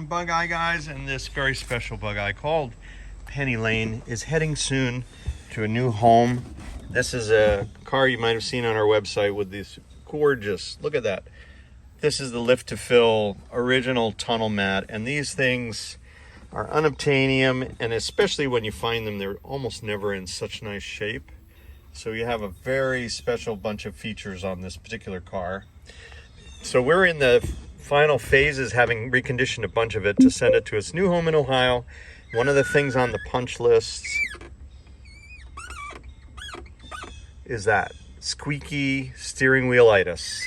Bugeye guys, and this very special Bugeye called Penny Lane is heading soon to a new home. This is a car you might have seen on our website with these gorgeous, look at that. This is the lift to fill original tunnel mat, and these things are unobtainium, and especially when you find them, they're almost never in such nice shape. So you have a very special bunch of features on this particular car. So we're in the final phases, having reconditioned a bunch of it to send it to its new home in Ohio. One of the things on the punch list is that squeaky steering wheelitis.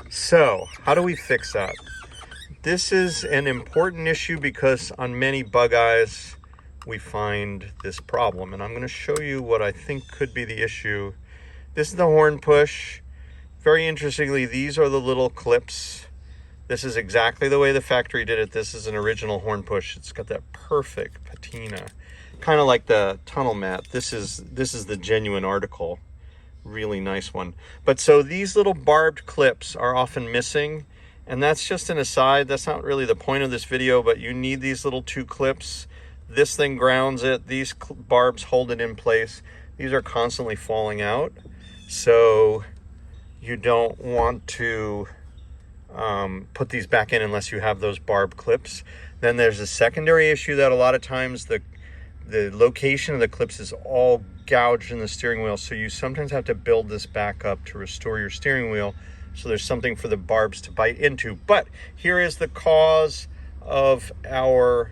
So how do we fix that? This is an important issue because on many Bugeyes we find this problem, and I'm going to show you what I think could be the issue. This is the horn push. Very interestingly, these are the little clips. This is exactly the way the factory did it. This is an original horn push. It's got that perfect patina, kind of like the tunnel mat. This is the genuine article. Really nice one. But so these little barbed clips are often missing, and that's just an aside. That's not really the point of this video, but you need these little two clips. This thing grounds it. These barbs hold it in place. These are constantly falling out, so you don't want to put these back in unless you have those barbed clips. Then there's a secondary issue that a lot of times the location of the clips is all gouged in the steering wheel, so you sometimes have to build this back up to restore your steering wheel, so there's something for the barbs to bite into. But here is the cause of our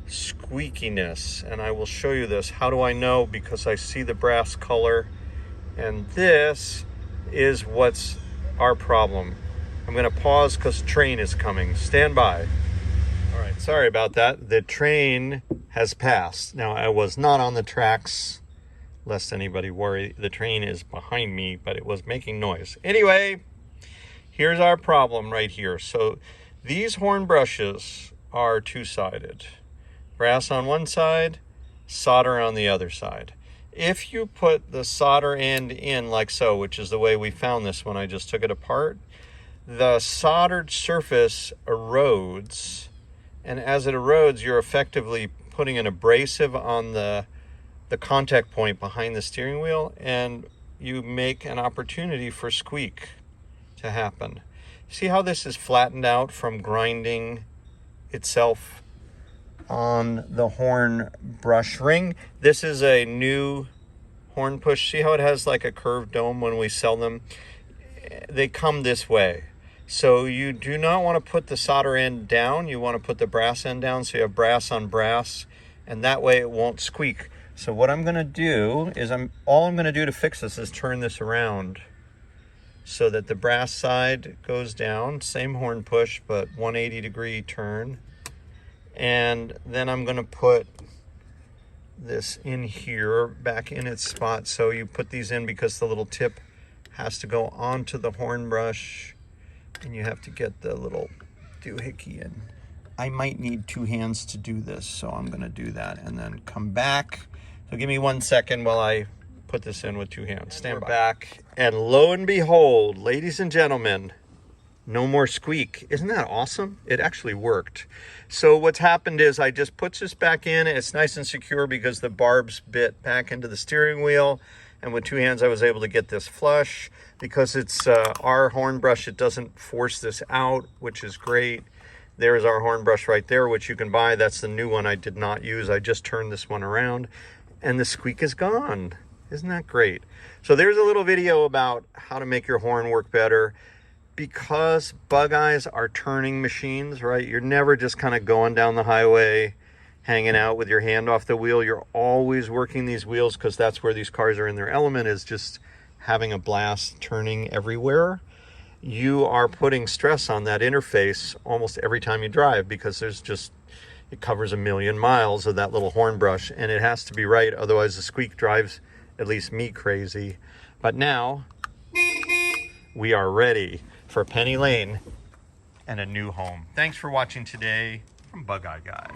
squeakiness, and I will show you this. How do I know? Because I see the brass color, and this is what's our problem. I'm going to pause because train is coming. Stand by. All right, sorry about that. The train has passed. Now, I was not on the tracks, lest anybody worry. The train is behind me, but it was making noise. Anyway, here's our problem right here. So these horn brushes are two-sided. Brass on one side, solder on the other side. If you put the solder end in like so, which is the way we found this when I just took it apart, the soldered surface erodes, and as it erodes, you're effectively putting an abrasive on the contact point behind the steering wheel, and you make an opportunity for squeak to happen. See how this is flattened out from grinding itself on the horn brush ring? This is a new horn push. See how it has like a curved dome when we sell them? They come this way. So you do not want to put the solder end down. You want to put the brass end down, so you have brass on brass, and that way it won't squeak. So what I'm going to do is all I'm going to do to fix this is turn this around so that the brass side goes down. Same horn push, but 180-degree turn. And then I'm going to put this in here, back in its spot. So you put these in because the little tip has to go onto the horn brush, and you have to get the little doohickey in. I might need two hands to do this, so I'm going to do that and then come back. So give me 1 second while I put this in with two hands. Stand by. Back, and lo and behold, ladies and gentlemen, no more squeak. Isn't that awesome? It actually worked. So what's happened is I just put this back in. It's nice and secure because the barbs bit back into the steering wheel. And with two hands, I was able to get this flush. Because it's our horn brush, it doesn't force this out, which is great. There's our horn brush right there, which you can buy. That's the new one I did not use. I just turned this one around, and the squeak is gone. Isn't that great? So there's a little video about how to make your horn work better. Because Bugeyes are turning machines, right? You're never just kind of going down the highway, hanging out with your hand off the wheel. You're always working these wheels because that's where these cars are in their element, is just having a blast, turning everywhere. You are putting stress on that interface almost every time you drive because it covers 1,000,000 miles of that little horn brush, and it has to be right. Otherwise the squeak drives at least me crazy. But now we are ready for Penny Lane and a new home. Thanks for watching today from Bugeye Guys.